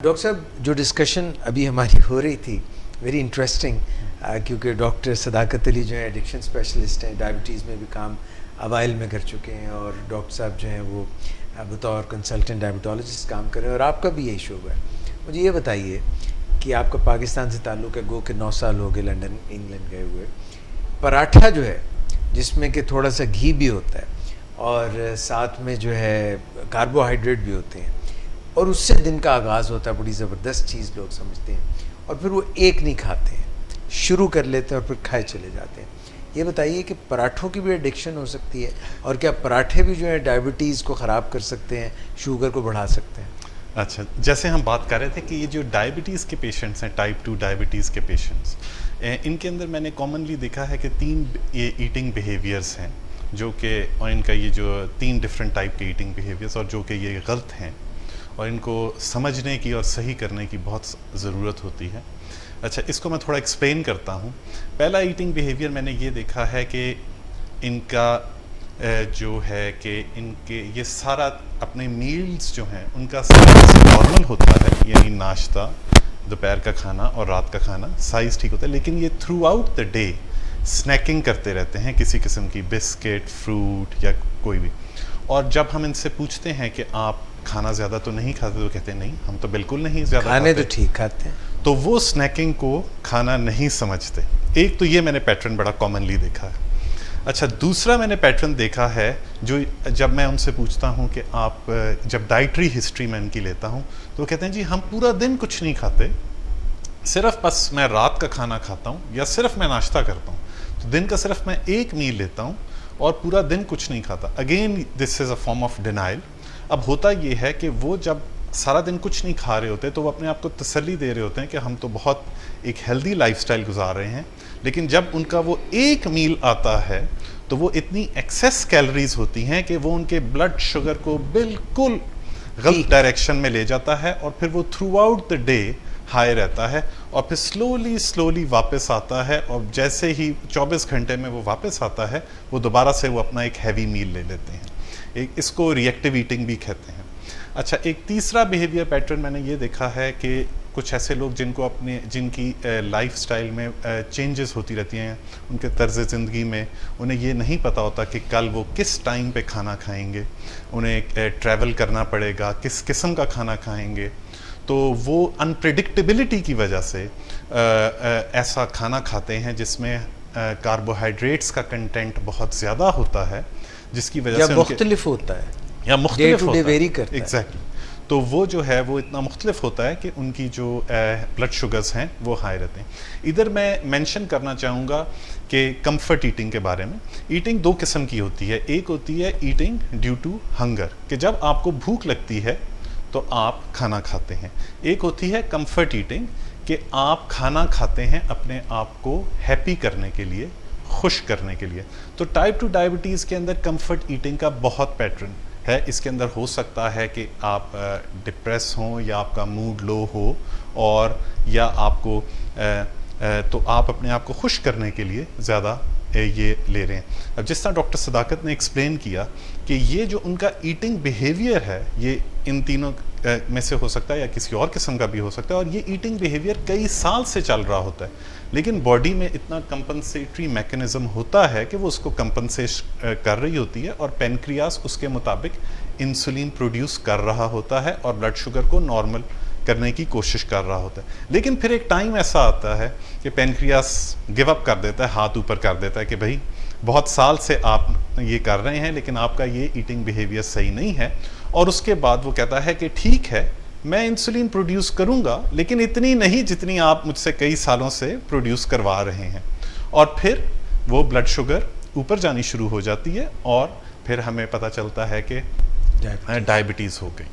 Doctor साहब, जो discussion अभी हमारी हो रही थी वेरी इंटरेस्टिंग, क्योंकि डॉक्टर सदाकत अली जो है एडिक्शन स्पेशलिस्ट हैं, डायबिटीज़ में भी काम अवाइल में कर चुके हैं, और डॉक्टर साहब जो हैं वो बतौर कंसल्टेंट डायबिटोलॉजिस्ट काम कर रहे हैं, और आपका भी यही शोबा है। मुझे ये बताइए कि आपका पाकिस्तान से ताल्लुक़ है, गो के 9 साल हो गए लंदन इंग्लैंड गए हुए। पराठा जो है जिसमें कि थोड़ा सा घी भी होता है और साथ में जो है कार्बोहाइड्रेट भी होते हैं, और उससे दिन का आगाज़ होता है, बड़ी ज़बरदस्त चीज़ लोग समझते हैं, और फिर वो एक नहीं खाते हैं, शुरू कर लेते हैं और फिर खाए चले जाते हैं। ये बताइए कि पराठों की भी एडिक्शन हो सकती है, और क्या पराठे भी जो है डायबिटीज़ को ख़राब कर सकते हैं, शुगर को बढ़ा सकते हैं? अच्छा, जैसे हम बात कर रहे थे कि ये जो डायबिटीज़ के पेशेंट्स हैं, टाइप 2 डायबिटीज़ के पेशेंट्स, इनके अंदर मैंने कॉमनली देखा है कि 3 ये ईटिंग बिहेवियर्स हैं, जो कि और इनका ये जो 3 डिफरेंट टाइप के ईटिंग बिहेवियर्स, और जो कि ये गलत हैं और इनको समझने की और सही करने की बहुत ज़रूरत होती है। अच्छा, इसको मैं थोड़ा एक्सप्लेन करता हूँ। पहला ईटिंग बिहेवियर मैंने ये देखा है कि इनका जो है कि इनके ये सारा अपने मील्स जो हैं उनका साइज़ नॉर्मल होता है, यानी नाश्ता, दोपहर का खाना और रात का खाना साइज़ ठीक होता है, लेकिन ये throughout the day snacking करते रहते हैं, किसी किस्म की बिस्किट, फ्रूट या कोई भी। और जब हम इनसे पूछते हैं कि आप खाना ज़्यादा तो नहीं खाते, तो कहते हैं नहीं, हम तो बिल्कुल नहीं ज़्यादा खाने तो ठीक खाते हैं। तो वो स्नैकिंग को खाना नहीं समझते। एक तो ये मैंने पैटर्न बड़ा कॉमनली देखा है। अच्छा, दूसरा मैंने पैटर्न देखा है, जो जब मैं उनसे पूछता हूँ कि आप जब डाइटरी हिस्ट्री मैं इनकी लेता हूँ, तो वो कहते हैं जी हम पूरा दिन कुछ नहीं खाते, सिर्फ बस मैं रात का खाना खाता हूँ या सिर्फ मैं नाश्ता करता हूँ, तो दिन का सिर्फ मैं एक मील लेता हूँ और पूरा दिन कुछ नहीं खाता। Again this is a form of denial. अब होता ये है कि वो जब सारा दिन कुछ नहीं खा रहे होते तो वो अपने आप को तसल्ली दे रहे होते हैं कि हम तो बहुत एक हेल्दी लाइफस्टाइल गुजार रहे हैं, लेकिन जब उनका वो एक मील आता है तो वो इतनी एक्सेस कैलोरीज होती हैं कि वो उनके ब्लड शुगर को बिल्कुल गलत डायरेक्शन में ले जाता है, और फिर वो through out the day high रहता है, और फिर स्लोली वापस आता है, और जैसे ही 24 घंटे में वो वापस आता है, वो दोबारा से वो अपना एक हैवी मील ले लेते हैं। एक इसको रिएक्टिव ईटिंग भी कहते हैं। अच्छा, एक तीसरा बिहेवियर पैटर्न मैंने ये देखा है कि कुछ ऐसे लोग जिनकी लाइफस्टाइल में चेंजेस होती रहती हैं, उनके तर्ज़ ज़िंदगी में, उन्हें ये नहीं पता होता कि कल वो किस टाइम पे खाना खाएंगे, उन्हें ट्रैवल करना पड़ेगा, किस किस्म का खाना खाएंगे, तो वो अनप्रेडिक्टेबिलिटी की वजह से ऐसा खाना खाते हैं जिसमें कार्बोहाइड्रेट्स का कंटेंट बहुत ज़्यादा होता है, जिसकी वजह से मुख्तलिफ होता है या मुख्तलिफ होता है, वेरी करता है। एग्जैक्टली। तो वो जो है वो इतना मुख्तलिफ होता है कि उनकी जो ब्लड शुगर्स हैं वो हाई रहते हैं। इधर मैं मेंशन करना चाहूँगा कि कंफर्ट ईटिंग के बारे में। ईटिंग 2 किस्म की होती है। एक होती है ईटिंग ड्यू टू हंगर, कि जब आपको भूख लगती है तो आप खाना खाते हैं। एक होती है कंफर्ट ईटिंग, कि आप खाना खाते हैं अपने आप को हैप्पी करने के लिए, खुश करने के लिए। तो टाइप 2 डायबिटीज़ के अंदर कंफर्ट ईटिंग का बहुत पैटर्न है। इसके अंदर हो सकता है कि आप डिप्रेस हों, या आपका मूड लो हो, और या आपको तो आप अपने आप को खुश करने के लिए ज़्यादा ये ले रहे हैं। अब जिस तरह डॉक्टर सदाकत ने एक्सप्लेन किया कि ये जो उनका ईटिंग बिहेवियर है, ये इन तीनों में से हो सकता है या किसी और किस्म का भी हो सकता है, और ये ईटिंग बिहेवियर कई साल से चल रहा होता है, लेकिन बॉडी में इतना कंपनसेटरी मैकेनिज्म होता है कि वो उसको कंपनसेट कर रही होती है, और पेनक्रियास उसके मुताबिक इंसुलिन प्रोड्यूस कर रहा होता है और ब्लड शुगर को नॉर्मल करने की कोशिश कर रहा होता है। लेकिन फिर एक टाइम ऐसा आता है कि पेनक्रियास गिव अप कर देता है, हाथ ऊपर कर देता है कि भाई बहुत साल से आप ये कर रहे हैं, लेकिन आपका ये ईटिंग बिहेवियर सही नहीं है। और उसके बाद वो कहता है कि ठीक है, मैं इंसुलिन प्रोड्यूस करूंगा, लेकिन इतनी नहीं जितनी आप मुझसे कई सालों से प्रोड्यूस करवा रहे हैं। और फिर वो ब्लड शुगर ऊपर जानी शुरू हो जाती है, और फिर हमें पता चलता है कि डायबिटीज़ हो गई।